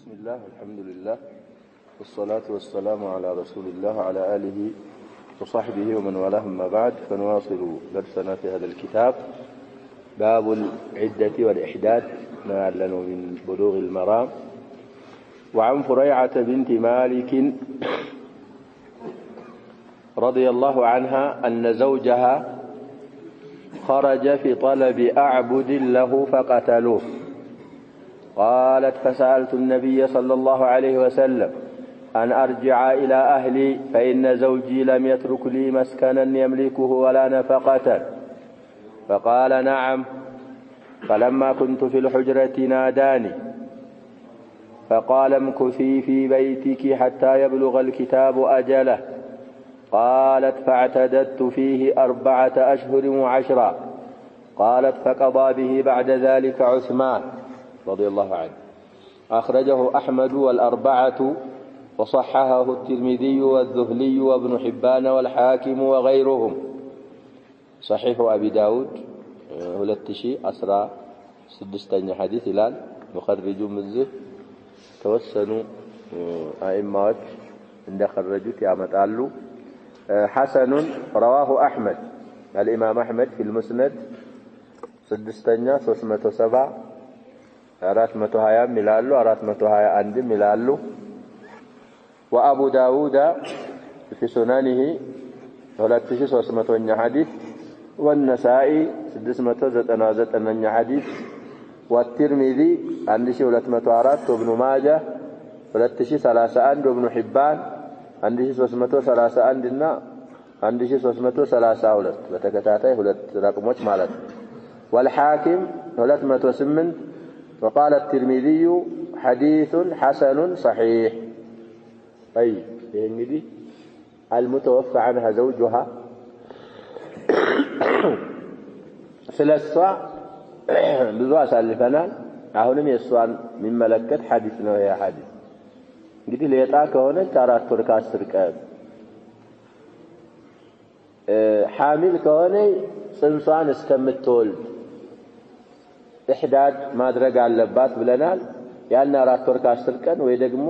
بسم الله والحمد لله والصلاة والسلام على رسول الله وعلى آله وصحبه ومن والاه أما بعد فنواصل درسنا في هذا الكتاب باب العدة والإحداد ما يعلن من بلوغ المرام. وعن فريعة بنت مالك رضي الله عنها أن زوجها خرج في طلب أعبد له فقتلوه. قالت فسألت النبي صلى الله عليه وسلم أن أرجع إلى أهلي فإن زوجي لم يترك لي مسكنا يملكه ولا نفقة، فقال نعم. فلما كنت في الحجرة ناداني فقال امكثي في بيتك حتى يبلغ الكتاب أجله. قالت فاعتددت فيه 4 أشهر و10. قالت فقضى به بعد ذلك عثمان رضي الله عنه. أخرجه أحمد والأربعة وصححه الترمذي والذهلي وابن حبان والحاكم وغيرهم. صحيح أبي داود 2016 حديث إلال مخرج مزه توسنوا أئمات عند خرجت يا متعلو. حسن رواه أحمد الإمام أحمد في المسند 307 420 ملالو 421 ملالو. وأبو داود في سننه 2300 حديث، والنسائي 699 حديث، والترمذي 1204، وابن ماجه 2031، وابن حبان 1331 እና 1332 በተከታታይ ሁለት ረቅሞች ማለት ነው። والحاكم 208. وقال الترمذي حديث حسن صحيح. طيب እንግዲህ المتوفى عنها زوجها ስለሷ ብዙ አሳልፈናል። አሁንም የሷን የሚመለከት ሐዲስ ነው። ይሄ ሐዲስ እንግዲህ ለየጣ ከሆነች 4 ወር ከ10 ቀን حامل ከሆነ ጽንሷን እስከምትወልድ إحداد ማድረግ አለባት ብለናል። ያን 4 ወር ከ10 ቀን ወይ ደግሞ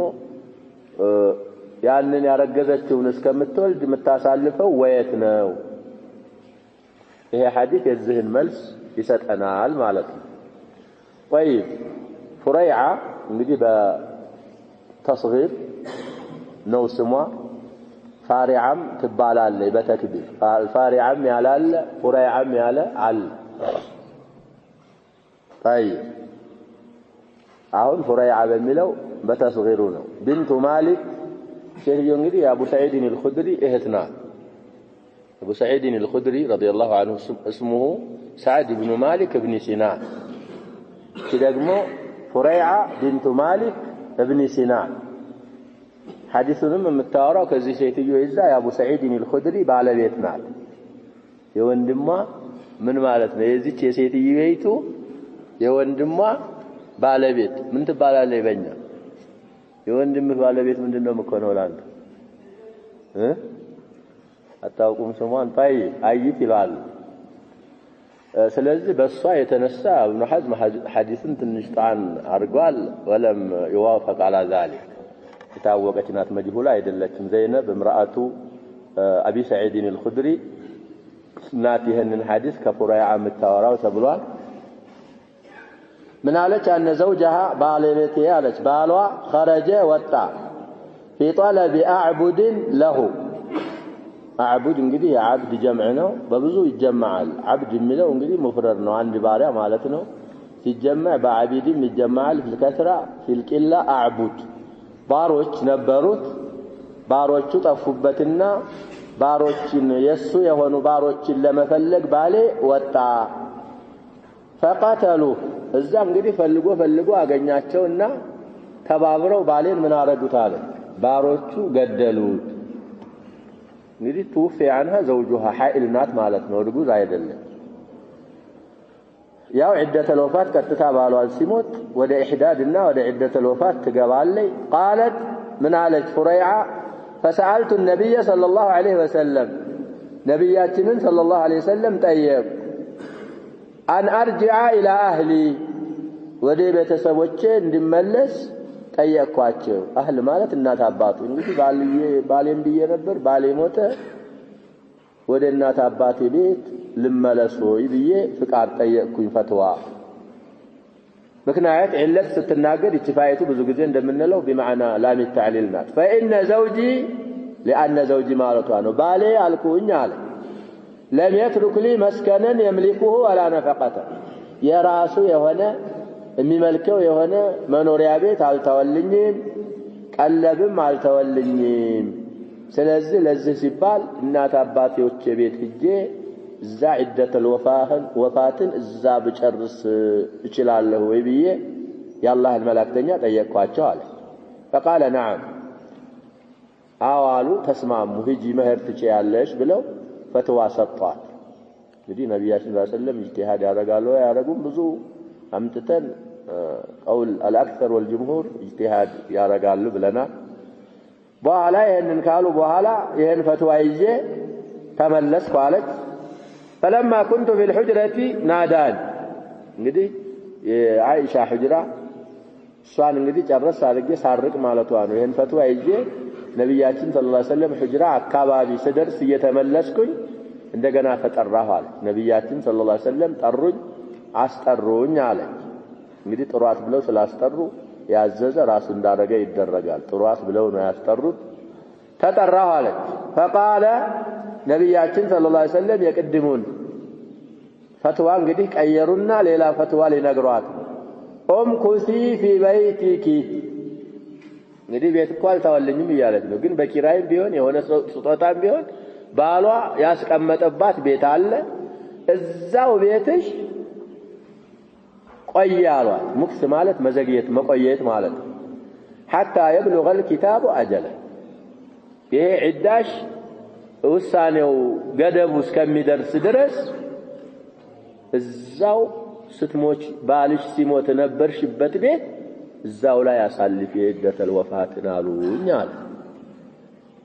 ያንን ያረገዘችውን እስከምትወልድ የምታሳልፈው ወየት ነው? ይሄ ሐዲስ የዚህን መልስ ይሰጠናል ማለት ነው። طيب ፍረይዓ እንግዲህ በተስጊር ነው ስሟ። ፋሪዓም ትባላለች በተክቢር። ፋሪዓም ያላለ ፍረይዓም ያለ አለ። طيب አሁን ፍረይዓ በሚለው በተስጊሩ ነው። ቢንቱ ማሊክ ሴትዮ እንግዲህ አቡ ሰዒድ አልኹድሪ እህት ናት። አቡ ሰዒድ አልኹድሪ ረዲየላሁ ዐንሁ اسمه سعد بن مالك بن سنان። ደግሞ ፍረይዓ ቢንቱ ማሊክ ابن سنان። ሐዲሱንም የምታወራው ከዚህ ሴትዮ ይዛ የአቡ ሰዒድ አልኹድሪ ባለቤት ናት። የወንድሟ ምን ማለት ነው? የዚች የሴትዮይቱ የወንድሟ ባለቤት ምን ትባላለች? በእኛ የወንድምህ ባለቤት ምንድነው የምትሆነው? ላንተ አታውቁም ስሟን? طيب አይት ይላል። ስለዚህ በሷ የተነሳ ኢብኑ ሐዝም ሐዲስን ትንሽ ጣን አርጓል። ወለም ይዋፈቅ على ذلك የታወቀች ናት፣ መጅሁላ አይደለችም። ዘይነብ امرأة አቢ ሰዒድ አልኹድሪ ናት ይሄንን ሐዲስ ከፍረይዓ የምታወራው ተብሏል። من عليك أن زوجها بالبيته عليك بالوا خرج وطا في طلب أعبد له. أعبد እንግዲህ عبد جمع ነው፣ በብዙ ይጀማዓል። عبد የሚለው እንግዲህ مفرد ነው፣ አንድ ባሪያ ማለት ነው። ሲጀመዕ በዓቢድም ይጀማዓል። في الكثرة في القلة أعبد ባሮች ነበሩት። ባሮቹ ጠፉበትና ባሮችን የሱ የሆኑ ባሮችን ለመፈለግ ባሌ ወጣ። فقتلوه እዛ እንግዲህ ፈልጎ አገኛቸውና ተባብረው ባሌን ምን አረዱት አለ፣ ባሮቹ ገደሉት። እንግዲህ توفي عنها زوجها حائل ናት ማለት ነው፣ እርጉዝ አይደለም። ያው عدة الوفاة ቀጥታ ባሏል ሲሞት ወደ إحدادና ወደ عدة الوفاة ትገባለች። قالت ምን አለች ፍረይዓ فسألت النبي صلى الله عليه وسلم ነብያችንን صلى الله عليه وسلم ጠየቁ أن أرجع إلى أهلي ወደ ቤተሰቦቼ እንድመለስ ጠየቅኳቸው አህል ማለት እናት አባቱ እንግዲህ ባሌም ብዬ ነበር ባሌ ሞተ ወደ እናት አባቴ ቤት ልመለስ ወይ ብዬ ፍቃድ ጠየቅኩኝ ፈትዋ ምክንያት ዕለት ስትናገር ኢትፋይቱ ብዙ ጊዜ እንደምንለው بمعنى لام التعليل ናት فإن زوجي لأن زوجي ማለቷ ነው ባሌ አልኩኝ አለ لم يترك لي مسكنا يملكه ولا نفقته የራሱ የሆነ የሚመልከው የሆነ መኖሪያ ቤት አልተወልኝም ቀለብም አልተወልኝም ስለዚህ ለዚህ ሲባል እናት አባቴዎች ቤት ሄጄ እዛ ዒደተል ወፋትን እዛ ብጨርስ እችላለሁ ወይ ብዬ የአላህን መላእክተኛ ጠየቅኳቸው አለ فقال نعم አዋሉ ተስማሙ ሂጂ መህር ትችያለሽ ብለው ፈትዋ ሰጧት እንግዲህ ነብያችን ሰለላሁ ዐለይሂ ወሰለም ኢጅቲሃድ ያደርጋሉ ያደርጉም ብዙ አምጥተን ቀውል አልአክثر والجمهور ኢጅቲሃድ ያደርጋሉ ብለና በኋላ ይሄንን ካሉ በኋላ ይሄን ፈትዋ ይዤ ተመለስኩ አለች فلما كنت في الحجرة نادان እንግዲህ የአኢሻ ሁጅራ ሷን እንግዲህ ጨርስ አድርጌ ሳርቅ ማለቷ ነው ይሄን ፈትዋ ይዤ ነብያችን ሰለላሁ ዐለይሂ ወሰለም ሁጅራ አካባቢ ስደርስ እየተመለስኩኝ እንደገና ተጠራሁ አለ ነብያችን ሰለላሁ ዐለይሂ ወሰለም ጠሩኝ አስጠሩኝ አለ እንግዲህ ጥሯት ብለው ስላስጠሩ ያዘዘ ራሱ እንዳረገ ይደረጋል ጥሯት ብለው ነው ያስጠሩት ተጠራሁ አለ فقال ነብያችን ሰለላሁ ዐለይሂ ወሰለም የቅድሙን ፈትዋ እንግዲህ ቀየሩና ሌላ ፈትዋ ሊነግሯት ኡምኩሲ ፊ በይቲኪ እንግዲህ ቤት እኮ አልተወልኝም እያለች ነው ግን በኪራይም ቢሆን የሆነ ስጦታም ቢሆን ባሏ ያስቀመጠባት ቤት አለ እዛው ቤትሽ ቆይ አሏት ሙክስ ማለት መዘግየት መቆየት ማለት حتى يبلغ الكتاب أجله ይሄ ዒዳሽ ውሳኔው ገደቡ እስከሚደርስ ድረስ እዛው ስትሞች ባልሽ ሲሞት ነበርሽበት ቤት እዛው ላይ አሳልፊ ዒደተል ወፋትን አሉኝ አለ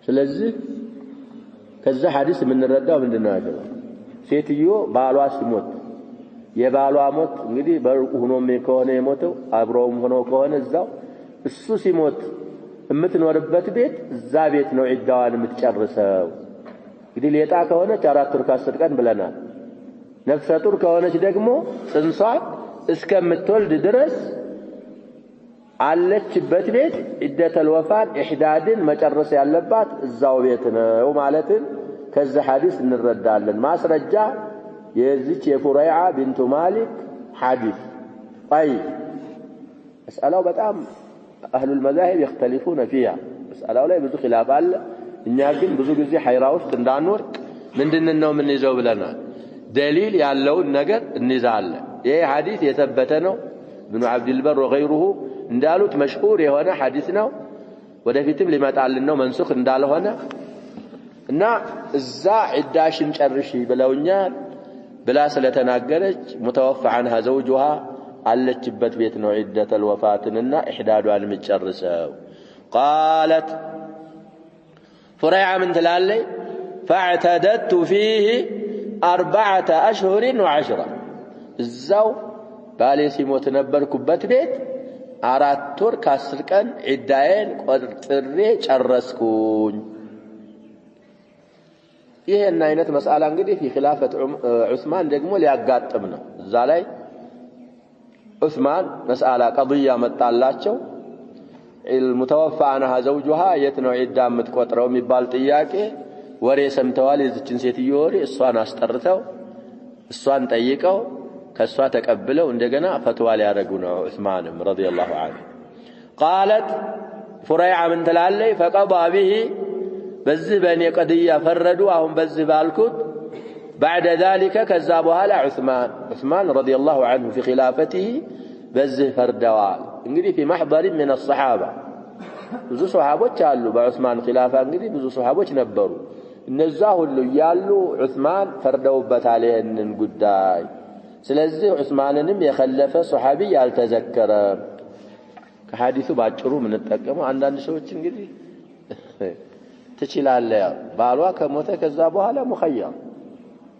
ስለዚህ ከዛ ሐዲስ የምንረዳው ምንድነው ያለው ሴትዮ ባሏ ሲሞት የባሏ ሞት እንግዲህ በሩቅ ሆኖም ከሆነ የሞተው አብሮም ሆኖ ከሆነ እዛው እሱ ሲሞት የምትኖርበት ቤት እዛ ቤት ነው ዒዳዋን የምትጨርሰው እንግዲህ ሌጣ ከሆነች 4 ወር ከ10 ቀን ብለናል ነፍሰ ጡር ከሆነች ደግሞ ጽንሷን እስከምትወልድ ድረስ አለችበት ቤት ዒደተል ወፋን ኢህዳድን መጨረስ ያለባት እዛው ቤት ነው ማለትን ከዛ ሐዲስ እንረዳለን ማስረጃ የዚች የፉረይዓ ቢንቱ ማሊክ ሐዲስ طيب مسألة በጣም اهل المذاهب يختلفون فيها مسألة ላይ ብዙ ኺላፍ አለ እኛ ግን ብዙ ጊዜ ሐይራ ውስጥ እንዳንወርቅ ምንድነው ምን ይዘው ብለናል دليل ያለውን ነገር እንይዛለን ይሄ ሐዲስ የተበተ ነው ابن عبد البر وغيره እንዳሉት መሽሁር የሆነ ሐዲስ ነው ወደፊትም ሊመጣልን ነው መንሱኽ እንዳልሆነ እና እዛ ዒዳሽን ጨርሺ ብለውኛል ብላ ስለተናገረች متوفى عنها زوجها አለችበት ቤት ነው ዒደተል ወፋትንና ኢህዳዷን ምጨርሰው قالت فريعة من تلالي فاعتددت فيه 4 أشهر و10 እዛው ባሌ ሲሞት ነበርኩበት ቤት 4 ወር ከ10 ቀን ዒዳዬን ቆጥሬ ጨረስኩኝ ይሄን አይነት መስአላ እንግዲህ في خلافة ዑስማን ደግሞ ሊያጋጥም ነው እዛ ላይ ዑስማን መስአላ قضيه መጣላቸው المتوفى عنها زوجها يتنو عده متቆጥረው የሚባል ጥያቄ ወሬ ሰምተዋል የዚችን ሴትዮ ወሬ እሷን አስጠርተው እሷን ጠይቀው ከሷ ተቀብለው እንደገና ፈትዋ ሊያደርጉ ነው ዑስማንም ረዲየላሁ ዐንሁ قالت فريعة من تلالي فقضى به በዚህ በእኔ قضيه ፈረዱ አሁን በዚህ ባልኩት بعد ذلك كذابها عثمان رضي الله عنه في خلافته በዚህ ፈርደዋል እንግዲህ في محضر من الصحابه ብዙ ሱሐቦች አሉ በዑስማን ኺላፋ እንግዲህ ብዙ ሱሐቦች ነበሩ እነዛ ሁሉ ያሉ ዑስማን ፈርደውበታል ይሄንን ጉዳይ ስለዚህ ዑስማንንም የኸለፈ ሱሐቢ ያልተዘከረ ከሐዲሱ ባጭሩ ምን ተጠቀመው አንዳንድ ሰዎች እንግዲህ ትችላለህ ባሏ ከሞተ ከዛ በኋላ ሙኸያም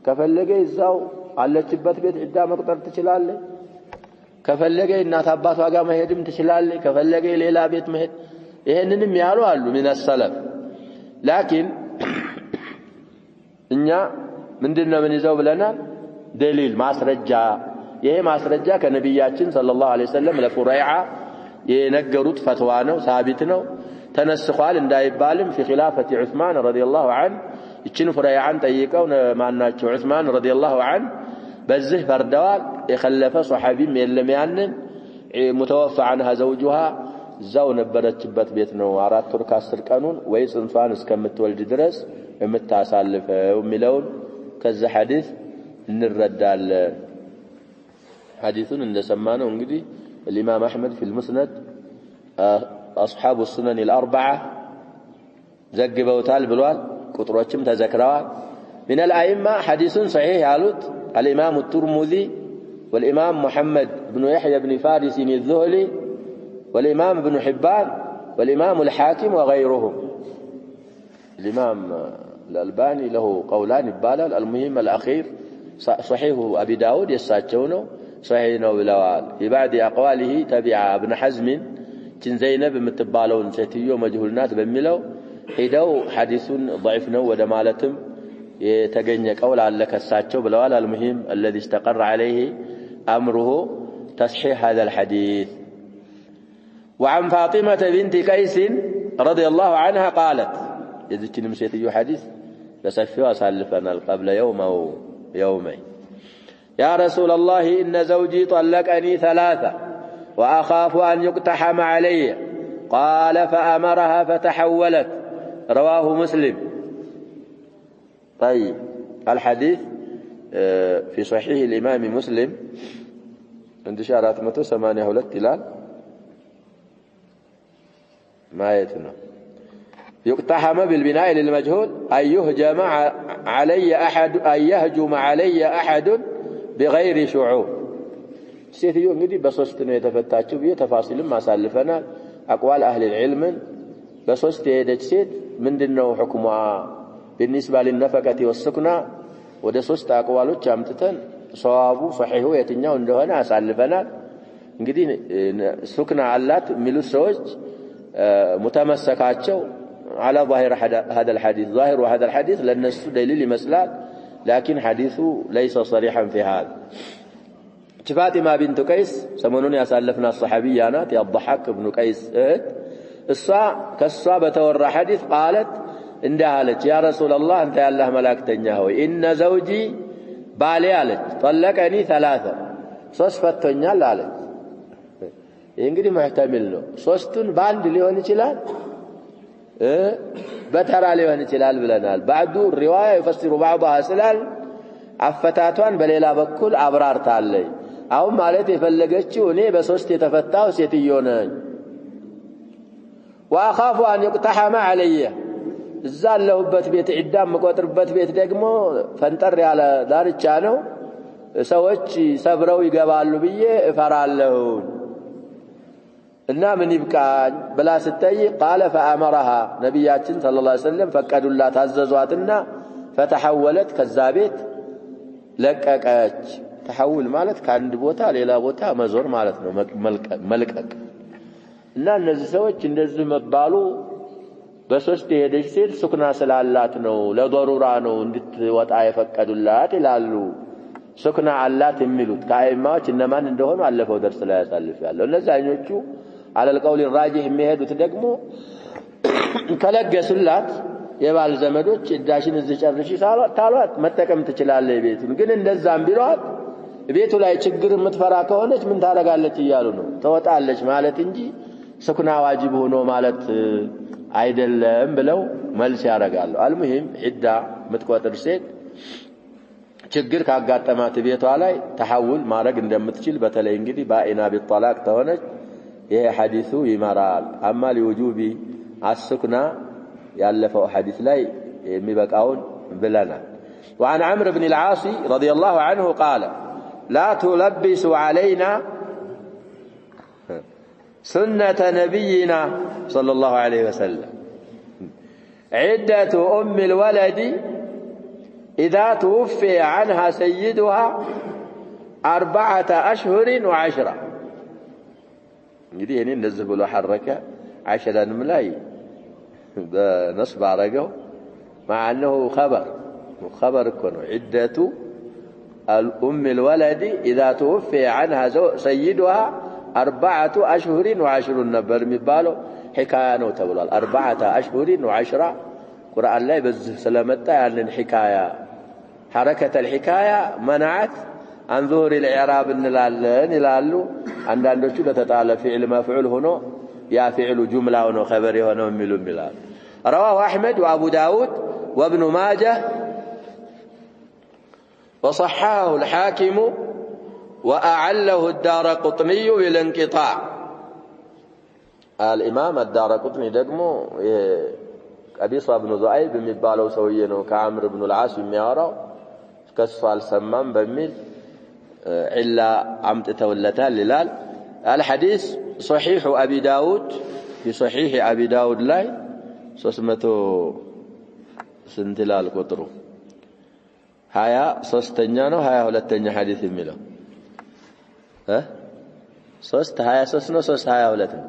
ከፈለገ ይዛው አለችበት ቤት ዒዳ መቅጠር ትችላለህ ከፈለገ እናት አባቷ ጋር መሄድም ትችላለች ከፈለገ ሌላ ቤት መሄድ ይሄንንም ያሉ አሉ من السلف لكن እኛ ምንድነው ምን ይዘው ብለናል دليل ማስረጃ ይሄ ማስረጃ ከነብያችን ሰለላሁ ዐለይሂ ወሰለም ለፉረይዓ የነገሩት ፈትዋ ነው ሳቢት ነው ተነስኳል እንዳይባልም في خلافة عثمان رضي الله عنه እችን ፉረይዓን ጠይቀው ማናቸው ዑስማን رضي الله عنه በዚህ ፈርደዋል የخلፈ ሱሐቢም የለም ያንን متوفى عنها زوجها እዛው ነበረችበት ቤት ነው 4 ወር ከ10 ቀኑን ወይ ጽንሷን እስከምትወልድ ድረስ የምታሳልፈው ሚለውን ከዛ ሐዲስ እንረዳለን ሐዲሱን እንደሰማነው እንግዲህ الإمام أحمد في المسند أصحاب السنن الأربعة ዘግበውታል ብሏል ቁጥሮችም ተዘክረዋል من الأئمة حديث صحيح ያሉት الإمام الترمذي والإمام محمد بن يحيى بن فارس الذهلي والإمام ابن حبان والإمام الحاكم وغيرهم الإمام الألباني له قولان يبالال المهم الأخير صحيح أبي داود يساتشونه صحيح نوبلوال في بعد أقواله تبع ابن حزم كن زينب متبالون ستيو مجهولنات بميلو حيدو حديث ضعيف نو ودمالتم يتقني قول على كساتشو بلوال المهم الذي استقر عليه أمره تصحيح هذا الحديث وعن فاطمة بنت قيس رضي الله عنها قالت يذكر مسيتيو حديث بسفوا سالفنا قبل يوم أو يومين يا رسول الله إن زوجي طلقني 3 وأخاف أن يقتحم علي قال فأمرها فتحولت رواه مسلم طيب الحديث في صحيح الإمام مسلم عند شارات 182 تلال ما يتنا يقتحم بالبناء للمجهول أن يهجم علي أحد بغير شعور سيتيو እንግዲህ በሶስት ነው የተፈታችው በተፋሲልም ማሳልፈናል اقوال اهل العلم በሶስት የሄደች ሴት ምንድነው ሁክሟ بالنسبه للنفقه والسكنى ወደ ሶስት አቅዋሎች አምጥተን ሷዋቡ صحيح የትኛው እንደሆነ አሳልፈናል እንግዲህ ሱክና አላት ሚሉ ሰዎች متمسكاቸው على ظاهر هذا الحديث ظاهر هذا الحديث للناس دليل مسلات لكن حديثه ليس صريحا في هذا فاطمة بنت قيس سمونون يسالفنا الصحابيانات يا الضحاك بن قيس كالصابة ورى حديث قالت اندهالت يا رسول الله انت يا الله ملاكتنيا هو إن زوجي بالي قالت طلقني 3 صفتنيا قالت እንግዲህ محتمل ነው ሶስቱን ባንድ ሊሆን ይችላል በተራ ሊሆን ይችላል ብለናል بعد الروايه يفسر بعضها سلال አፈታቷን በሌላ በኩል አብራርታለች አሁን ማለት የፈለገችው እኔ በሶስት የተፈታው ሴትዮ ነኝ واخاف ان يقتحم علي እዛለሁበት ቤት ዕዳም መቆጥርበት ቤት ደግሞ ፈንጠር ያለ ዳርቻ ነው ሰዎች ሰብረው ይገባሉ ብዬ እፈራለሁ እና ምን ይብቃኝ ብላ ስትጠይቅ قال فامرها ነብያችን ሰለላሁ ዐለይሂ ወሰለም ፈቀዱላት አዘዟትና فتحولت ከዛ ቤት ለቀቀች ተሐውል ማለት ከአንድ ቦታ ሌላ ቦታ መዞር ማለት ነው መልቀቅ እና እነዚህ ሰዎች እንደዚህ መባሉ በሶስት የሄደች ሴት ሱክና ስላላት ነው ለضروራ ነው እንድትወጣ የፈቀዱላት ይላሉ ሱክና አላት የሚሉት ከአይማዎች እነማን እንደሆኑ አለፈው ደርስ ላይ ያሳልፍ ያለው እነዛኞቹ على القول الراجح የሚሄዱት ደግሞ ከለገሱላት የባል ዘመዶች እዳሽን እዚህ ጨርሺ ታሏት መጠቀም ትችላለች ቤቱን ግን እንደዛም ቢሏት ቤቱ ላይ ችግር የምትፈራ ከሆነች ምን ታረጋለች ይያሉ ነው ተወጣለች ማለት እንጂ ሱክና ዋጅብ ሆኖ ማለት አይደለም ብለው መልስ ያረጋሉ አልሙሂም ዕዳ ምትቆጥር ሴት ችግር ካጋጠማት ቤቷ ላይ ተሐውል ማድረግ እንደምትችል በተለይ እንግዲህ ባኢና ቢጠላቅ ተሆነች ይሄ ሐዲሱ ይመራል አማ ለውጁቢ አስኩና ያለፈው ሐዲስ ላይ የሚበቃውን ብለናል وعن عمرو بن العاص رضي الله عنه قال لا تلبسوا علينا سنة نبينا صلى الله عليه وسلم عدة أم الولد إذا توفي عنها سيدها 4 أشهر و10 እንግዲህ እኔ እንደዚህ ብሎ ሐረከ عشرንም ላይ በነስብ አረገው مع انه خبر እኮ ነው عدة الام الولد اذا توفي عنها سيدها 4 أشهر و10 ነበር የሚባለው حكايه ነው ተብሏል 4 أشهر و10 ቁርአን ላይ በዚህ ስለመጣ ያንን حكايه حركه الحكايه منعت عن ظهور الاعراب እንላለን ይላሉ አንዳንዶቹ ለተጣለ فعل مفعول ሆኖ يا فعل جمله ሆኖ خبر ሆኖ የሚሉም ይላል رواه احمد وابو داود وابن ماجه وصححه الحاكم واعله الدارقطني بالانقطاع الامام الدارقطني ደግሞ قبيص بن ذؤيب የሚባለው ሰውዬ ነው ከአምር بن العاص የሚያወራው ከሱ አልሰማም በሚል إلا عمتتولتان للال الحديث صحيح أبي داود في صحيح أبي داود لاي سوسمتو سنتلال قطرو هيا سوستنيانو هيا هولتنيا حديث ميلو سوست هيا سوسنو سوست هيا هولتن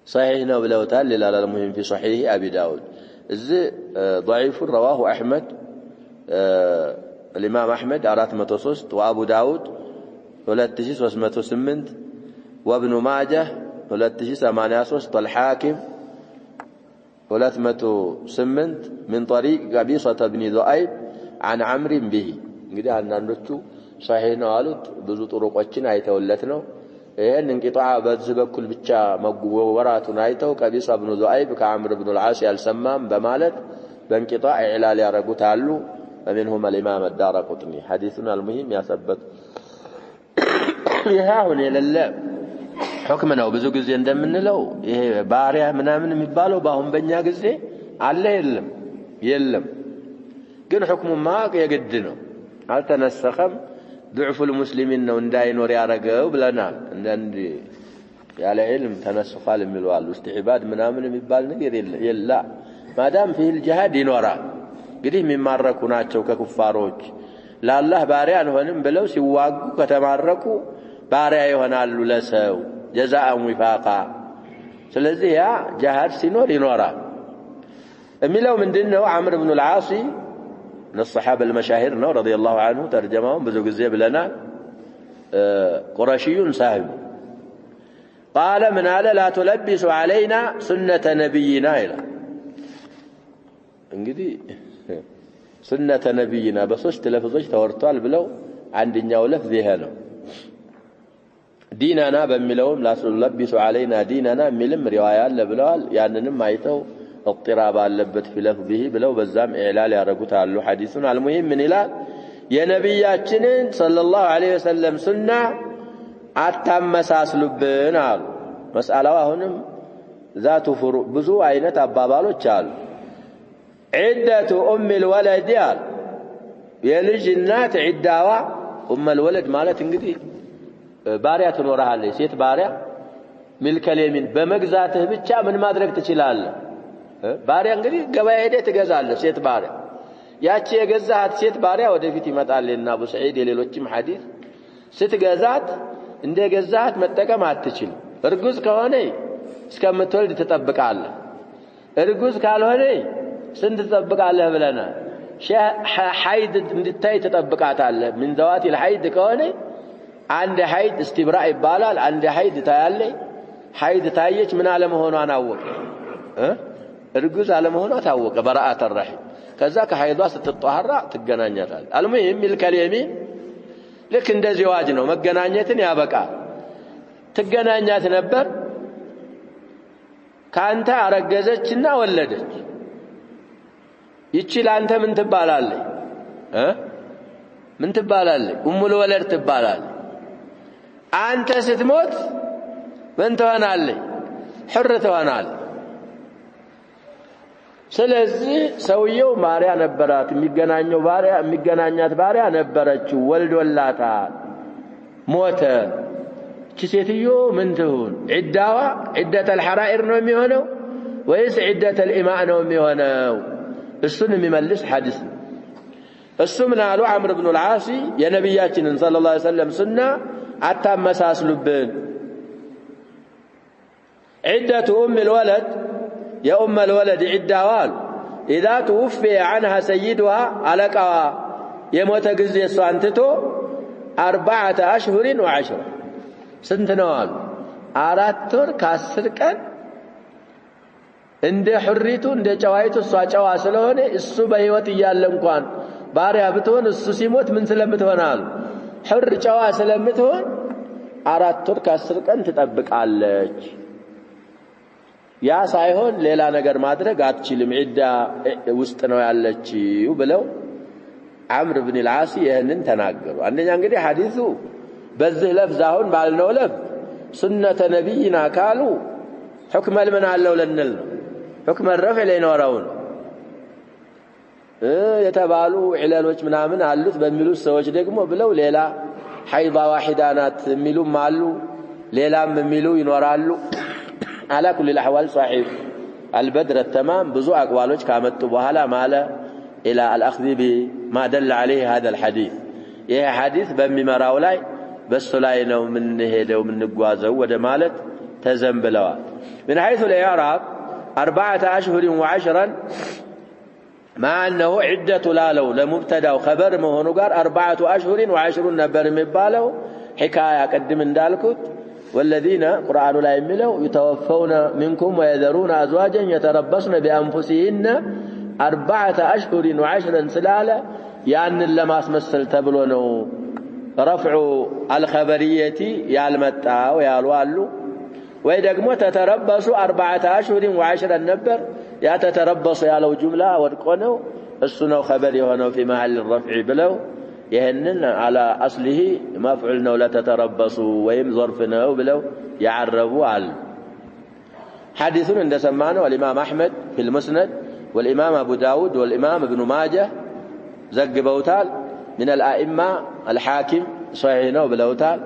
صحيح نو بلوتال للال المهم في صحيح أبي داود الزي ضعيف رواه أحمد الإمام أحمد 403 وأبو داود 3308 وابن ماجه 3083 والحاكم 308 من طريق قبيصة بن ذؤيب عن عمرو به እንግዲህ አንዳንዶቹ صحيح ነው አሉት ብዙ ጥሩቆችን አይተውለት ነው ይሄን እንቅጣ በዚህ በኩል ብቻ መወራቱን አይተው ቀቢሳ ብኑ ذؤيب ከአምር ብኑ العاص ያልሰማም በማለት በእንቅጣ ኢዕላል ያረጉታሉ ومنهم الإمام الدارقطني حديثنا المهم يا ثبت ይሄ አሁን የሌለ حكم ነው ብዙ ጊዜ እንደምንለው ይሄ ባሪያ ምናምን የሚባለው ባሁን በእኛ ጊዜ አለ የለም ግን حكمማ የግድ ነው አልተነሰኸም ضعف المسلمين ነው እንዳይኖር ያረጋው ብለናል እንደንዲ ያለ علم ተነስኻል የሚሏል استحباب ምናምን የሚባል ነገር የለ ማዳም في الجهاد ይኖራል እንግዲህ የሚማረኩ ናቸው ከኩፋሮች ለአላህ ባሪያ አንሆንም ብለው ሲዋጉ ከተማረኩ ባሪያ ይሆናሉ ለሰው جزاء وفاقا ስለዚህ ያ ጂሃድ ሲኖር ይኖራል የሚለው ምንድነው عمرو بن العاص من الصحابه المشاهير ነው رضي الله عنه ترجمهم ብዙ ጊዜ ብለናል قرشي صاحب قال من على لا تلبس علينا سنه نبينا الى እንግዲህ سنة نبينا بصوت لفظوች ተወርቷል ብለው አንደኛው ለፍዝ ይሄ ነው ዲናና በሚለውም لا تلبسوا علينا ديننا ሚልም ሪዋያ አለ ብለዋል ያንንም አይተው اضطراب አለበት في لفظه ብለው በዛም ኢዕላል ያረጉታሉ ሐዲሱን المهم ምን ይላል የነብያችንን ሰለላሁ ዐለይሂ ወሰለም ሱና አታመሳስሉብን አሉ መስአላው አሁንም ذات فروع ብዙ አይነት አባባሎች አሉ عدة أم الولد የልጅ እናት عداዋ أم الولد ማለት እንግዲህ ባሪያ ትኖርሃለች ሴት ባሪያ ሚልከል የሚን በመግዛትህ ብቻ ምን ማድረግ ትችላለህ ባሪያ እንግዲህ ገበያ ሄደህ ትገዛለህ ሴት ባሪያ ያቺ የገዛሃት ሴት ባሪያ ወደፊት ይመጣልና አቡ ሰዒድ የሌሎችም ሐዲስ ስትገዛት እንደገዛሃት መጠቀም አትችል እርጉዝ ከሆነ እስከምትወልድ ትጠብቃለህ እርጉዝ ካልሆነ ስንት ትጠብቃለህ ብለና ሐይድ እንድታይ ትጠብቃታለህ ምን ዘዋት الحيد ከሆነ አንድ ሐይድ استبراء ይባላል አንድ ሐይድ ታያለ ሐይድ ታየች ምን አለ መሆኗን አወቀ እርጉዝ አለ መሆኗ ታወቀ በራአት الرحم ከዛ ከሐይዷ ስትጧሃራ ትገናኛታል المهم ሚልከል የሚን ልክ እንደዚህ ዋጅ ነው መገናኘትን ያበቃል ትገናኛት ነበር ካንተ አረገዘችና ወለደች ይቺ ላንተ ምን ትባላለች ምን ትባላለች ኡሙል ወለድ ትባላለች አንተ ስትሞት ምን ትሆናለች حر ትሆናለች ስለዚህ ሰውየው ባሪያ ነበራት የሚገናኛት ባሪያ ነበረችው ወልዶላታል ሞተ እቺ ሴትዮ ምን ትሁን ዒዳዋ ዒደተ الحرائر ነው የሚሆነው ወይስ ዒደተ الإماء ነው የሚሆነው እሱን የሚመልስ ሐዲስ እሱ ምን አሉ عمرو بن العاص የነብያችንን ሰለላሁ ዐለይሂ ወሰለም ሱና አታመሳስሉብን عدة أم الولد يا أم الولد عدة إذا توفي عنها سيدها على يموت جزء سانتتو 4 أشهر و10 سنتنوال 4 ወር ከ10 ቀን እንደ ሕሪቱ እንደ ጨዋይቱ እሷ ጨዋ ስለሆነ እሱ በህይወት እያለ እንኳን ባሪያ ብትሆን እሱ ሲሞት ምን ስለምትሆናል ሕር ጨዋ ስለምትሆን 4 ወር ከ10 ቀን ትጠብቃለች ያ ሳይሆን ሌላ ነገር ማድረግ አትችልም ዒዳ ውስጥ ነው ያለችው ብለው عمر بن العاص ይህንን ተናገሩ አንደኛ እንግዲህ ሐዲሱ በዚህ ለፍዝ አሁን ባልነው ለፍዝ ሱነተ ነብይና ካሉ حكم من አለው ለነል ነው حكم الرفع ለይኖረው ነው የተባሉ ዒለሎች ምናምን አሉት በሚሉ ሰዎች ደግሞ ብለው ሌላ ሐይዳ ዋሂዳ ናት የሚሉም አሉ ሌላም የሚሉ ይኖራሉ على كل الاحوال صحيح البدر التمام ብዙ አቅዋሎች ካመጡ በኋላ ማለ الى الاخذ بما دل عليه هذا الحديث ይሄ ሐዲስ በሚመራው ላይ በሱ ላይ ነው ምን ሄደው ምን ጓዘው ወደ ማለት ተዘምብለዋል من حيث الاعراب 4 أشهر و10 مع انه عده لاله لمبتدا وخبر مهونو ጋር 4 أشهر و10 ነበር የሚባለው حكايه قدم እንዳልኩት والذين قرآن لا يملوا يتوفون منكم ويذرون أزواجا يتربصن بأنفسهن 4 أشهر و10 سلالة يعني لما اسمسل تبلونه رفع الخبرية يالمتا ويالوالو ويدقموا تتربصوا 4 أشهر و10 النبر يا تتربص يالو جملة ورقونه السنة خبري هنا في محل الرفع بلو يهنن على أصله مفعولنا ولا تتربصوا ويم ظرفنا بلو يعربوا على حديث عند سمانه والإمام أحمد في المسند والإمام أبو داود والإمام ابن ماجه زقبوتال من الأئمة الحاكم صحيحنا وبلوتال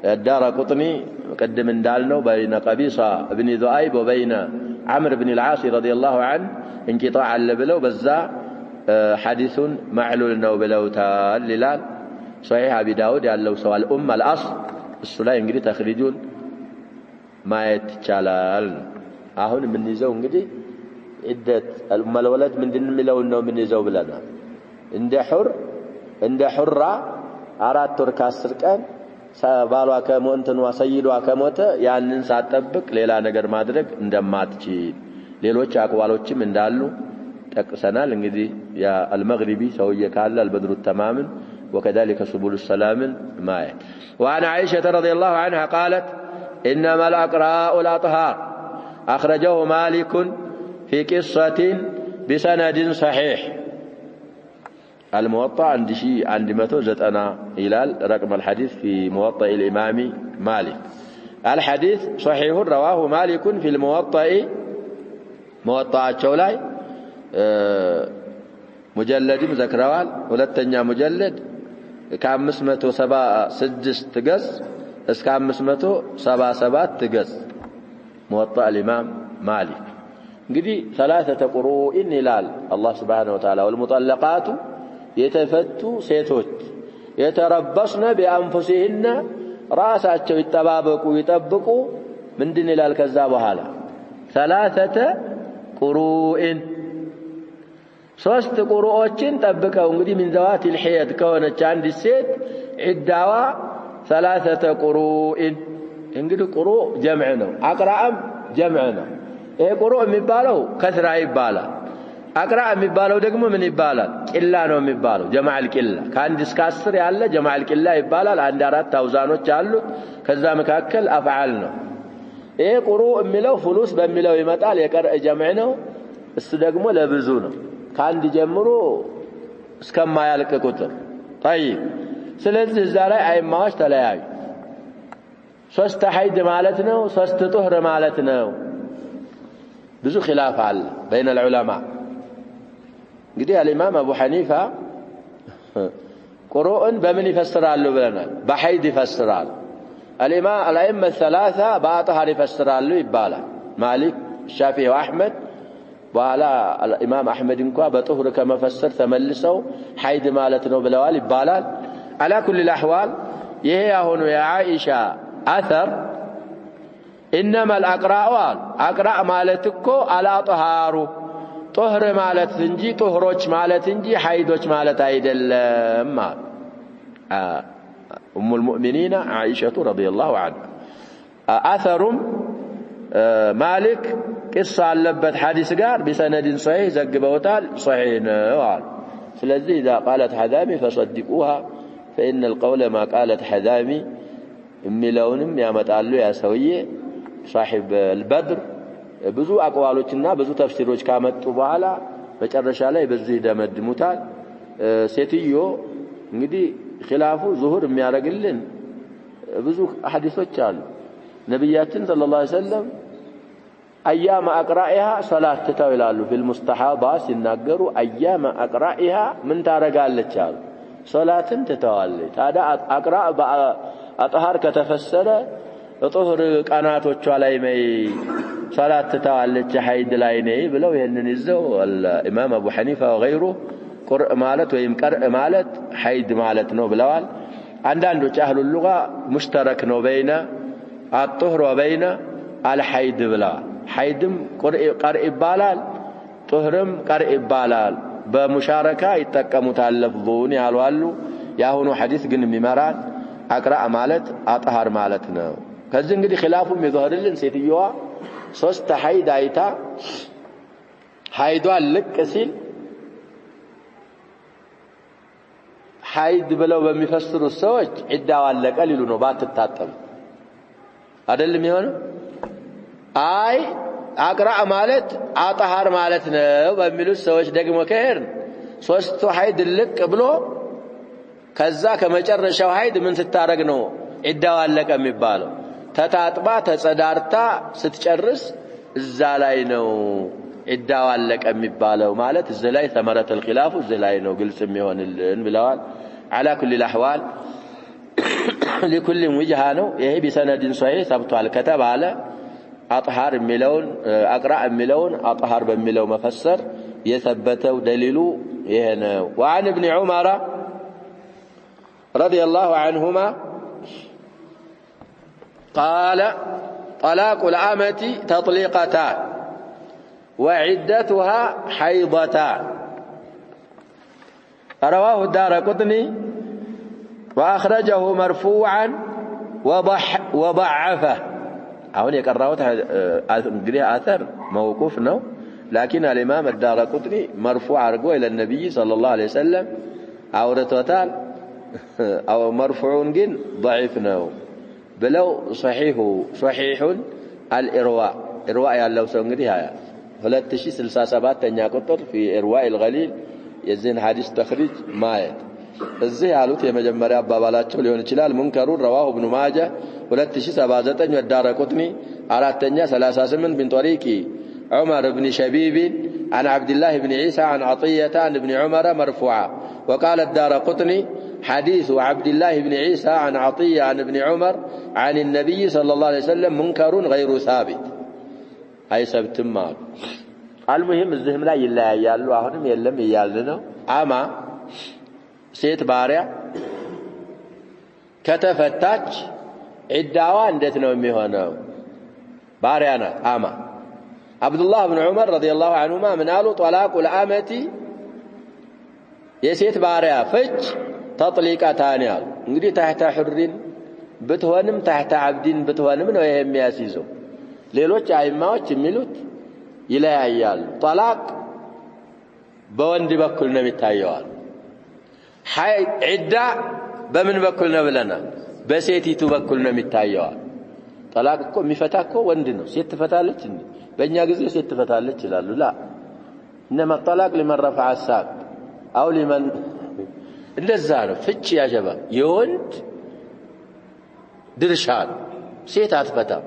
الدارقطني مقدم دالنا بين قبيصة بن ذؤيب وبين عمرو بن العاص رضي الله عنه انقطاع اللبلو بزا حديث معلول نو بلوتال للال صحيح أبي داود ያለው ሰው الأم الأصل እሱ ላይ እንግዲህ ተخريجون ማየት ይቻላል አሁን ምን ይዘው እንግዲህ عدة الأم الولد ምንድን የሚለው ነው ምን ይዘው ብለናል እንደ ሑራ 4 ወር ከ10 ቀን ባሏ ከሞንተኗ ሰይዷ ከሞተ ያንን ሳትጠብቅ ሌላ ነገር ማድረግ እንደማትችል ሌሎች አቅዋሎችም እንዳሉ تقسنال እንግዲህ ያ المغربي ሰውዬ ካለ البدر التمام وكذلك سبل السلام ما وعن عائشة رضي الله عنها قالت إنما الأقراء الأطهار أخرجه مالك في قصة بسند صحيح الموطأ عند شيء عند 190 هلال رقم الحديث في موطأ الإمام مالك الحديث صحيح رواه مالك في الموطأ موطأ الشولاي مجلد ذكروال ሁለተኛ مجلد ከ576 ገጽ እስከ 577 ገጽ موطأ الإمام مالك እንግዲህ ثلاثه قروء ይላል الله سبحانه وتعالى والمطلقات የተፈቱ ሴቶች የተረበስነ بأنفسهن ራሳቸው ይተባበቁ ይጠብቁ ምንድን ይላል ከዛ በኋላ ثلاثه قروء ሶስት ቁርኦችን ጠብቀው እንግዲህ من ذوات الحيض ከሆነች አንድ ሴት ዒዳዋ ثلاثه قروء እንግዲህ ቁሩእ ጀምዕ ነው አቅራም ጀምዕ ነው ይሄ ቁሩእ የሚባለው ከስራ ይባላል አቅራእ የሚባለው ደግሞ ምን ይባላል ቂላ ነው የሚባለው ጀማዕ ቂላ ከአንድ እስከ 10 ያለ ጀማዕ ቂላ ይባላል አንድ አራት አውዛኖች አሉ ከዛ መካከል አፍዓል ነው ይሄ ቁሩእ የሚለው ፍሉስ በሚለው ይመጣል የቀርእ ጀምዕ ነው እሱ ደግሞ ለብዙ ነው ከአንድ ጀምሮ እስከማያልቅ ቁጥር طيب ስለዚህ እዛ ላይ አይማዎች ተለያዩ ሶስት ሐይድ ማለት ነው ሶስት ጡህር ማለት ነው ብዙ ኺላፍ አለ بين العلماء እንግዲህ الامام ابو حنيفه ቁርአን በምን ይፈስራሉ ብለናል በሐይድ ይፈስራል الامام الائمه الثلاثه በአጥሃር ይፈስራሉ ይባላል ማሊክ ሻፊዒ ወአህመድ وعلى الإمام أحمد انكوا بطهر كما فسر تملسوا حيد مالتنا بلوال يبالال على كل الأحوال يهي هنا يا عائشة أثر إنما الأقراء أقراء مالتكو على طهار طهر مالت انجي طهروች مالت انجي حيدوች مالت አይደለም أم المؤمنين عائشة رضي الله عنها أثر مالك قصة علبت حديث قار بسند صحيح زقبوتال صحيح نوال فلذي إذا قالت حذامي فصدقوها فإن القول ما قالت حذامي ملونم يا متعلو يا سوية صاحب البدر ብዙ አቋዋሎችና ብዙ ተፍሲሮች ካመጡ በኋላ መጨረሻ ላይ በዚህ ደመድሙታል ሴትዮ እንግዲህ ኺላፉ ዙሁር የሚያረግልን ብዙ ሐዲሶች አሉ ነብያችን ሰለላሁ ዐለይሂ ወሰለም አያማ አቅራኢሃ ሶላት ተው ይላሉ بالمستحاضة ሲናገሩ አያማ አቅራኢሃ ምን ታረጋለች አሉ ሶላትን ተተዋለች ታዲያ አቅራ አጥሃር ከተፈሰረ ጦህር ቀናቶቿ ላይ መይ ሶላት ተዋለች ሐይድ ላይ ነይ ብለው ይሄንን ይዘው ኢማም አቡ ሐኒፋ وغيره ቁርእ ማለት ወይም ቀርእ ማለት ሐይድ ማለት ነው ብለዋል አንዳንዶች አህሉ ሉጋ ሙሽተረክ ነው በይነ አጥህር ወበይነ አልሐይድ ብለዋል ሐይድም ቀርእ ይባላል ጦህርም ቀርእ ይባላል በሙሻረካ ይተቀሙታል ለፍዙን ያሏሉ ያሁኑ ሐዲስ ግን የሚመራን አቅራ ማለት አጥሃር ማለት ነው ከዚህ እንግዲህ ኺላፉም ይዘህርልን ሴትየዋ ሶስት ሐይድ አይታ ሐይዷ ልቅ ሲል ሐይድ ብለው በሚፈስሩ ሰዎች ዒዳው አለቀ ሊሉ ነው ባትታጠብ አይደለም ይሆነ አይ አቅራ ማለት አጥሃር ማለት ነው በሚሉ ሰዎች ደግሞ ከሄር ሶስቱ ሐይድ ልቅ ብሎ ከዛ ከመጨረሻው ሐይድ ምን ስታረግ ነው ዒዳው አለቀ የሚባለው ተታጥባ ተጸዳርታ ስትጨርስ እዛ ላይ ነው ዒዳው አለቀ የሚባለው ማለት እዛ ላይ ثمرة الخلاف እዛ ላይ ነው ግልጽ የሚሆንልን ብለዋል على كل الاحوال لكل وجهه ነው ይሄ بسند صحيح ثبቷል ከተባለ አጥሃር የሚለውን አቅራ የሚለውን አጥሃር በሚለው መፈሰር የثبተው ደሊሉ ይሄ ነው وعن ابن عمر رضي الله عنهما قال طلاق الأمة تطليقتان وعدتها حيضتان رواه الدارقطني وأخرجه مرفوعا وضعفه هون يقرأوت أثر موقوف نو لكن الإمام الدارقطني مرفوع أرجو إلى النبي صلى الله عليه وسلم عورتوتان أو مرفوع جن ضعيف نو بلو صحيح الإرواء إرواء ያለው ሰው እንግዲህ 2067 ተኛ ቁጥር في إرواء الغليل የዚህን ሐዲስ ተخريج ማየት እዚህ ያሉት የመጀመሪያ አባባላቸው ሊሆን ይችላል ሙንከሩ رواه ابن ماجه 2079 والدارقطني አራተኛ 38 من طريق عمر بن شبيب عن عبد الله بن عيسى عن عطية عن ابن عمر مرفوعا وقال الدارقطني حديث عبد الله بن عيسى عن عطية عن ابن عمر عن النبي صلى الله عليه وسلم منكر غير ثابت أي ثبت ما المهم الزهم لا يلا يالو አሁንም የለም ይያልን ነው አማ ሴት ባሪያ ከተፈታች ዒዳዋ እንዴት ነው የሚሆነው ባሪያ ናት አማ አብዱላህ ኢብኑ ዑመር ረዲየላሁ ዐንሁማ ምን አሉ طلاق الأمة የሴት ባሪያ ፍች ተጥሊቃታን ያሉ እንግዲህ ታህታ ሁሪን ብትሆንም ታህታ አብዲን ብትሆንም ነው ይሄ የሚያስይዘው ሌሎች አይማዎች የሚሉት ይለያያሉ طلاق በወንድ በኩል ነው የሚታየው ዒዳ በምን በኩል ነው ብለናል በሴቲቱ በኩል ነው የሚታየው طلاق እኮ የሚፈታ እኮ ወንድ ነው ሴት ትፈታለች እንዴ በእኛ ጊዜ ሴት ትፈታለች ይላሉ ላ انما الطلاق لمن رفع الساق او لمن እንደዛ ነው ፍቺ ያጀባ የወንድ ድርሻ ሴት አትፈታም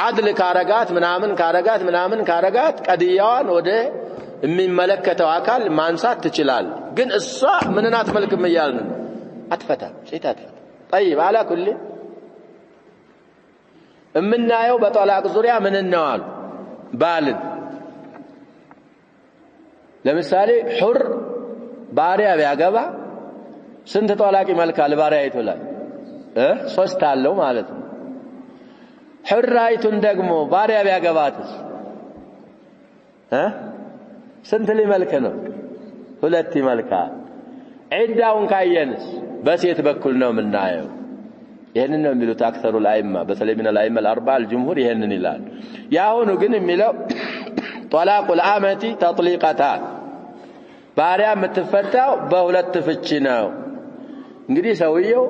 አድል ካረጋት ምናምን ካረጋት ቀድያዋን ወደ የሚመለከተው አካል ማንሳት ትችላል ግን እሷ ምንን አትመልክም ይያልን አትፈታም ሴት አትፈታም طيب على كل እምናየው በጠላቅ ዙሪያ ምን ነው አሉ ባልን ለምሳሌ ሁር ባሪያ ቢያገባ ስንት ጠላቅ ይመልካል ባሪያ ይተላል ሶስት አለው ማለት ነው حرايتون دقمو باريا بياقباتس سنت لي ملكنا هلتي ملكا عداون كاينس بس يتبكلنا من نايو يهننا ميلوت أكثر الأئمة بس من الأئمة الأربعة الجمهور يهنن الآن ياهونو قن ميلو طلاق الآمة تطليقتان باريا متفتاو بهلت تفتشناو እንግዲህ ሰውየው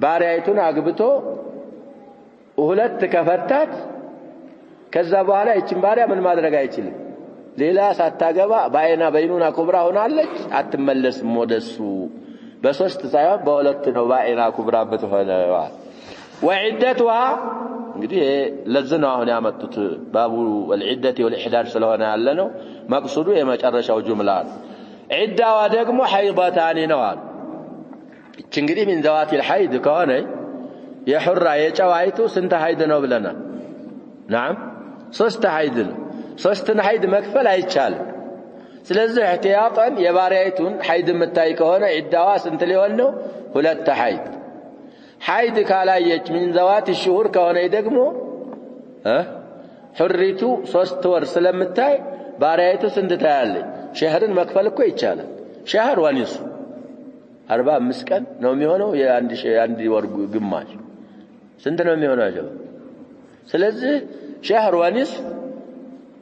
ባሪያይቱን አግብቶ ሁለት ከፈታት ከዛ በኋላ እቺን ባሪያ ምን ማድረግ አይችልም ሌላ ሳታገባ በይኑና ኩብራ ሆናለች አትመለስም ወደሱ በሶስት ሳይሆን በሁለት ነው ባይና ኩብራ በተሆነዋ وعدتها እንግዲህ ለዝናው አሁን ያመጡት ባቡ والعده والاحداد ስለሆነ ያለ ነው መቅሱዱ የመጨረሻው ጁምላ عدዋ ደግሞ حيضتان ነው አሉ እቺ እንግዲህ من ذوات الحيض ከሆነ የሑራ የጨዋይቱ ስንት ሐይድ ነው ብለና نعم ሶስት ሐይድ ነው ሶስትን ሐይድ መክፈል አይቻልም ስለዚህ احتياطا የባሪያይቱን ሐይድ መታይ ከሆነ عدዋ ስንት ሊሆን ነው ሁለት ሐይድ ሐይድ ካላየች من ذوات الشهور ከሆነ ደግሞ ሑሪቱ 3 ወር ስለምታይ ባሪያይቱ ስንት ታያለች ሸህርን መክፈል እኮ ይቻላል ሸህር ወንስ 45 ቀን ነው የሚሆነው የአንድ ወር ግማሽ ስንት ነው የሚሆነው አጀብ ስለዚህ ሸህር ወንስ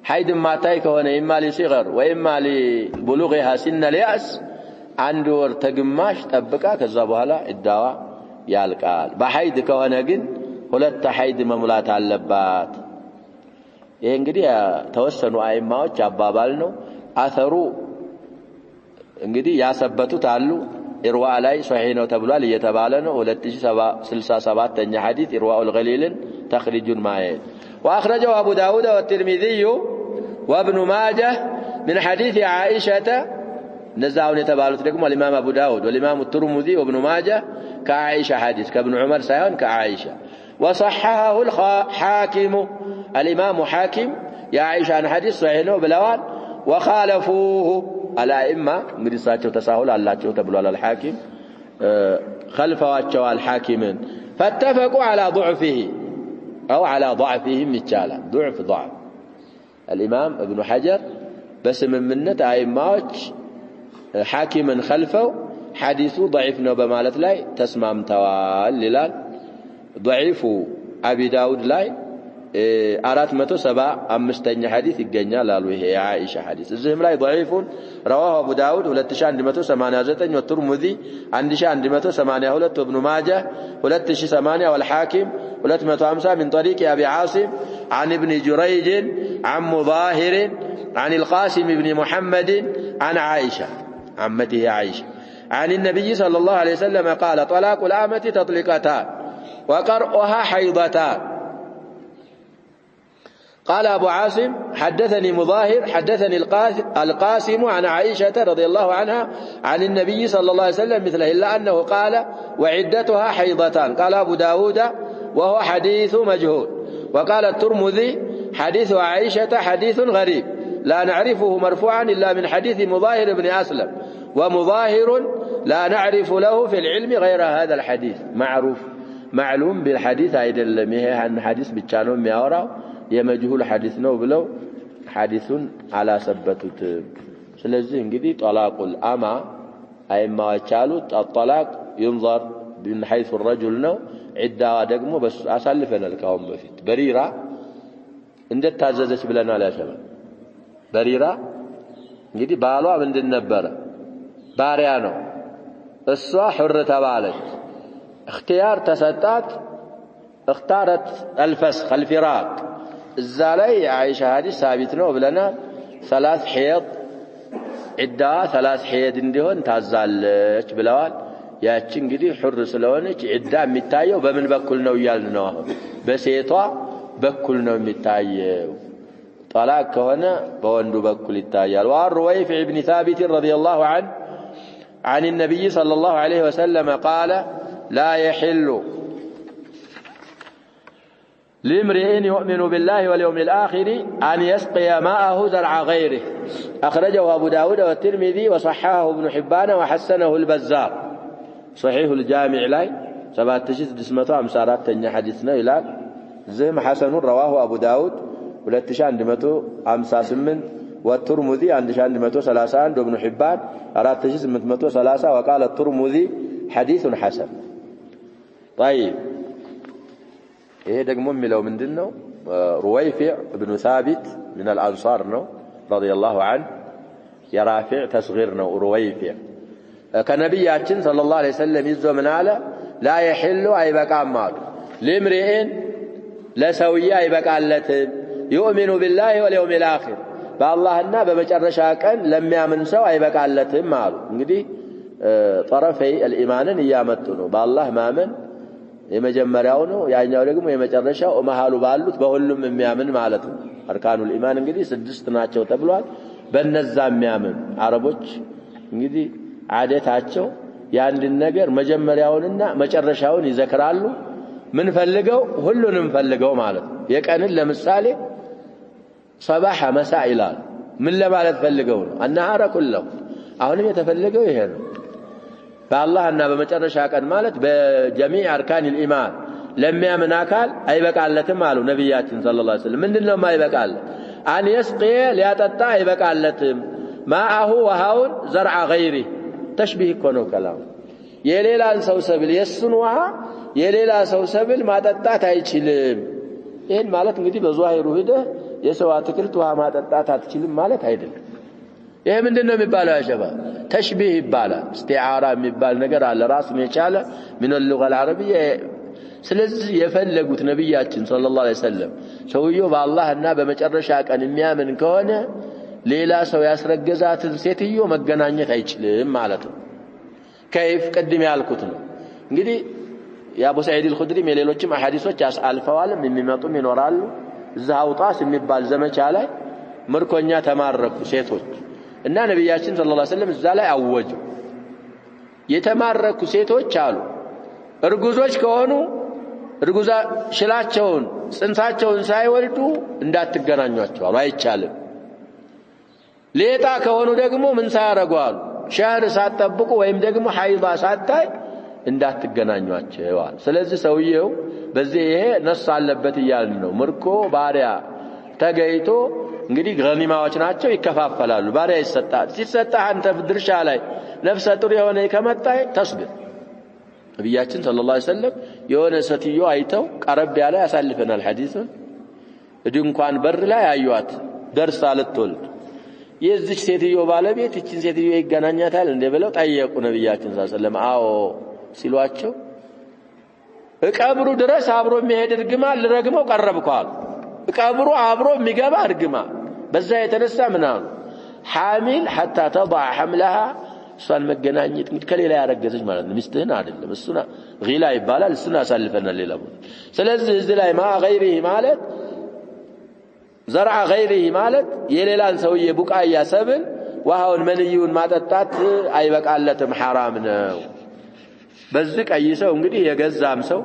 ሐይድ ማታይ ከሆነ ኢማሊ ሲገር ወኢማሊ ብሉግሃ ሲነ ሊያስ አንድ ወር ተግማሽ ጠብቃ ከዛ በኋላ እዳዋ ያልቃል በሐይድ ከሆነ ግን ሁለት ሐይድ መሙላት አለባት ይሄ እንግዲህ ተወሰኑ አይማዎች አባባል ነው አثሩ እንግዲህ ያሰበቱት አሉ ኢርዋ ላይ ሶሂህ ነው ተብሏል እየተባለ ነው 2067ኛ ሐዲስ ኢርዋኡ الغليل تخريج الماء واخرجه ابو داود والترمذي وابن ماجه من حديث عائشه نزاون يتبالوت ደግሞ الامام ابو داود والامام الترمذي وابن ماجه كعائشه حديث كابن عمر سايون كعائشه وصححه الحاكم الامام حاكم يا عائشه عن حديث صحيح ነው ብለዋል وخالفوه الائمه مدرساቸው ተሳሁል አላቸው ተብሏል الحاكم خلفዋቸው الحاكم فاتفقوا على ضعفه او على ضعفه ይቻላል ضعف الامام ابن حجر በስምምነት አይማዎች حاكمን خلفው حديث ضعيف ነው በማለት ላይ ተስማምተዋል ይላል ضعيف ابي داود ላይ 475ኛ ሐዲስ ይገኛል አሉ ይሄ የአኢሻ ሐዲስ እዚህም ላይ ضعيف رواه ابو داود 2189 والترمذي 1182 وابن ماجه 2008 والحاكم 250 من طريق ابي عاصم عن ابن جريج عن مظاهر عن القاسم بن محمد عن عائشه عمته عائشه عن النبي صلى الله عليه وسلم قال طلاق الامه تطليقتان وقرؤها حيضتان قال أبو عاصم حدثني مظاهر حدثني القاسم عن عائشة رضي الله عنها عن النبي صلى الله عليه وسلم مثله إلا أنه قال وعدتها حيضتان قال أبو داود وهو حديث مجهول وقال الترمذي حديث عائشة حديث غريب لا نعرفه مرفوعا إلا من حديث مظاهر بن أسلم ومظاهر لا نعرف له في العلم غير هذا الحديث معلوم بالحديث أيضا لميه عن حديث بتشانون مياورا የመጅሁል ሐዲስ ነው ብለው ሐዲሱን አላሰበቱት ስለዚህ እንግዲህ ጠላቁል አማ አይማዎች አሉት الطلاق ينظر من حيث الرجل ነው ዒዳዋ ደግሞ በሱ አሳልፈናል ካሁን በፊት በሪራ እንደታዘዘች ብለናል ያሸባ በሪራ እንግዲህ ባሏ ምንድን ነበረ ባሪያ ነው እሷ ሑር ተባለች اختيار ተሰጣት اختارت الفسخ الفراق الزالي عائشة هذه ثابت ነው ብለናል 3 حيض عدة 3 حيض እንዲሆን ታዛለች ብለዋል ያቺ እንግዲህ ሑር ስለሆነች عدة የሚታየው በምን በኩል ነው ይያልን ነው አሁን በሴቷ በኩል ነው የሚታየው طلاق ከሆነ በወንዱ በኩል ይታያል ورويف ابن ثابت رضي الله عنه عن النبي صلى الله عليه وسلم قال لا يحل لامرئ يؤمن بالله واليوم الآخر أن يسقي ماءه زرع غيره أخرجه أبو داود والترمذي وصححه ابن حبان وحسنه البزار صحيح الجامع لاي 7654 حديث ነው ይላል زم حسن رواه أبو داود 2158 والترمذي 1131 وابن حبان 4830 وقال الترمذي حديث حسن طيب ايه ደግሞ የሚለው ምንድነው رويفع بن ثابت من الأنصار ነው رضي الله عنه يرافع تصغير ነው رويفع كنبياتين صلى الله عليه وسلم ይዞ ምን አለ لا يحل አይበቃም አሉ لامرئ ለሰውዬ አይበቃለትም يؤمن بالله واليوم الآخر በአላህና በመጨረሻ ቀን ለሚያምን ሰው አይበቃለትም አሉ እንግዲህ طرفي الإيمان እያመጡ ነው በአላህ ማመን የመጀመሪያው ነው ያኛው ደግሞ የመጨረሻው መሃሉ ባሉት በሁሉም የሚያምን ማለት ነው አርካኑል ኢማን እንግዲህ 6 ናቸው ተብሏል በእነዛ የሚያምን አረቦች እንግዲህ አደታቸው ያንድን ነገር መጀመሪያውንና መጨረሻውን ይዘክራሉ ምን ፈልገው ሁሉንም ፈልገው ማለት የቀንን ለምሳሌ صباح مساء ይላል ምን ለማለት ፈልገው ነው النهار كله አሁንም የተፈለገው ይሄ ነው በአላህና በመጨረሻ ቀን ማለት በጀሚዕ አርካን الإيمان ለሚያምን አካል አይበቃለትም አሉ ነብያችን ሰለላሁ ዐለይሂ ወሰለም ምንድነው ማይበቃል አን يسقي ሊያጠጣ አይበቃለትም ማአሁ ወሃውን ዘርዓ غيره ተሽቢህ እኮ ነው ከላም የሌላን ሰው ሰብል የሱን ውሃ የሌላ ሰው ሰብል ማጠጣት አይችልም ይሄን ማለት እንግዲህ በዙሃይሩ ሄደ የሰው አትክልት ውሃ ማጠጣት አትችልም ማለት አይደለም ይሄ ምንድነው የሚባለው ያሸባ ተሽቢህ ይባላል استعاره የሚባል ነገር አለ ራሱን የቻለ من اللغة العربية ስለዚህ የፈለጉት ነብያችን ሰለላሁ ዐለይሂ ወሰለም ሰውየው በአላህና በመጨረሻ ቀን የሚያምን ከሆነ ሌላ ሰው ያስረገዛትን ሴትዮ መገናኘት አይችልም ማለት ነው كيف قدم ያልኩት ነው እንግዲህ የአቡ ሰዒድ አልኹድሪ የሌሎችም አሐዲሶች አልፈዋልም የሚመጡም ይኖራሉ እዛ አውጣስ የሚባል ዘመቻ ላይ ምርኮኛ ተማረኩ ሴቶች እና ነብያችን ሰለላሁ ዐለይሂ ወሰለም እዛ ላይ አወጁ የተማረኩ ሴቶች አሉ እርጉዞች ከሆኑ እርጉዛ ሽላቸውን ጽንሳቸውን ሳይወልዱ እንዳትገናኟቸው አሉ አይቻልም ሌጣ ከሆኑ ደግሞ ምን ሳያረጉ አሉ ሻህር ሳትጠብቁ ወይም ደግሞ ሐይባ ሳታይ እንዳትገናኟቸው አሉ ስለዚህ ሰውየው በዚህ ይሄ ነስ አለበት ይያልን ነው ምርኮ ባሪያ ተገይቶ እንግዲህ ገኒማዎች ናቸው ይከፋፈላሉ ባሪያ ይሰጣል ሲሰጣ አንተ ድርሻ ላይ ነፍሰ ጡር የሆነ ከመጣይ ተስብር ነብያችን ሰለላሁ ዐለይሂ ወሰለም የሆነ ሴትዮ አይተው ቀረብ ያለ ያሳልፈናል ሐዲሱን ድንኳን በር ላይ አዩአት ደርሳ ልትወልድ የዚህ ሴትዮ ባለቤት እቺን ሴትዮ ይገናኛታል እንደ ብለው ጠየቁ ነብያችን ሰለላሁ ዐለይሂ ወሰለም አዎ ሲሏቸው እቀብሩ ድረስ አብሮ የሚሄድ እርግማን ልረግመው ቀረብኳል እቀብሩ አብሮ የሚገባ እርግማን በዛ የተነሳ ምናሉ حامل حتى تضع حملها እሷን መገናኘት እንግዲህ ከሌላ ያረገዘች ማለት ነው ሚስትህን አይደለም እሱና غيላ ይባላል እሱና አሳልፈና ሌላ ቦታ ስለዚህ እዚህ ላይ ማ غيره ማለት ዘርዓ غيره ማለት የሌላን ሰውዬ ቡቃያ ሰብል ውሃውን መንዩን ማጠጣት አይበቃለትም حرام ነው በዚህ ቀይሰው እንግዲህ የገዛም ሰው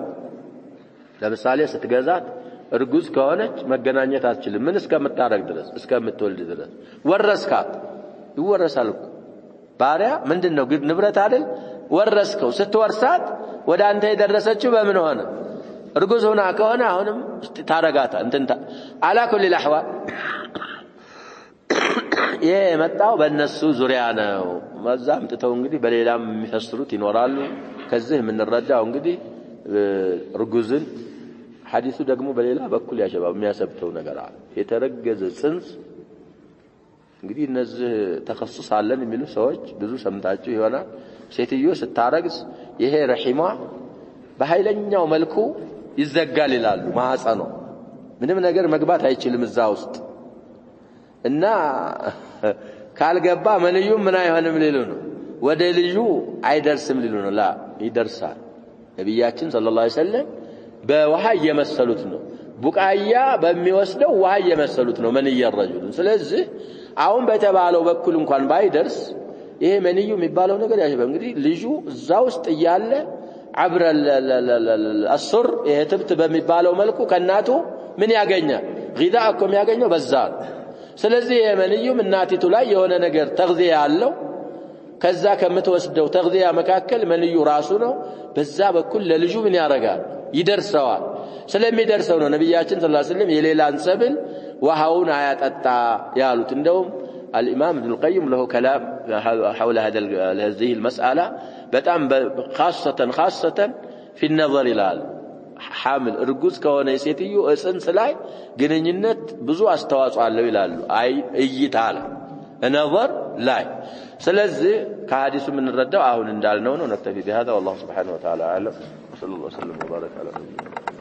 ለምሳሌ ስትገዛት እርጉዝ ከሆነች መገናኘት አትችልም ምን እስከምታረግ ድረስ እስከምትወልድ ድረስ ወረስካት ይወረሳል ባሪያ ምንድነው ግድ ንብረት አይደል ወረስከው ስትወርሳት ወደ አንተ የደረሰችው በምን ሆነ እርጉዝ ሆና ከሆነ አሁንም ታረጋታ እንተንታ አላ ኩል الاحوال የመጣው በእነሱ ዙሪያ ነው መዛም ጥተው እንግዲህ በሌላም የሚፈስሩት ይኖራሉ ከዚህ የምንረዳው እንግዲህ እርጉዝን ሐዲሱ ደግሞ በሌላ በኩል ያሸባው የሚያሰብተው ነገር አለ የተረገዘ ጽንስ እንግዲህ እነዚህ ተخصص አለን የሚሉ ሰዎች ብዙ ሰምታችሁ ይሆናል ሴትዮ ስታረግዝ ይሄ ረሂማ በኃይለኛው መልኩ ይዘጋል ይላሉ ማህፀኗ ምንም ነገር መግባት አይችልም እዛ ውስጥ እና ካልገባ መንዩ ምን አይሆንም ሊሉ ነው ወደ ልጁ አይደርስም ሊሉ ነው ላ ይደርሳል ነብያችን ሰለላሁ ዐለይሂ ወሰለም በውሃ እየመሰሉት ነው ቡቃያ በሚወስደው ውሃ እየመሰሉት ነው መንዩ الرجل ስለዚህ አሁን በተባለው በኩል እንኳን ባይደርስ ይሄ መንዩ የሚባለው ነገር ያሸበ እንግዲህ ልጁ እዛ ውስጥ እያለ عبر السر ይሄ ትብት በሚባለው መልኩ ከናቱ ምን ያገኛል غذاءكم ያገኘው በዛ ስለዚህ የመንዩም እናቲቱ ላይ የሆነ ነገር ተግዚያ ያለው ከዛ ከምትወስደው ተግዚያ መካከል መንዩ ራሱ ነው በዛ በኩል ለልጁ ምን ያረጋል ይደርሰዋል ስለሚደርሰው ነው ነብያችን ሰለላሁ ዐለይሂ ወሰለም የሌላን ሰብል ውሃውን አያጠጣ ያሉት እንደውም الإمام ابن القيم له كلام حول هذه المسألة بتأم خاصة في النظر إلى حامل أرجوز كونه يسيتيو أسنس لاي جنينت بزو استواص على ويلالو أي تعالى النظر لاي سلزي كحديث من الردة أهون ندالنا ونكتفي بهذا والله سبحانه وتعالى أعلم وصلى الله وسلم وبارك على نبينا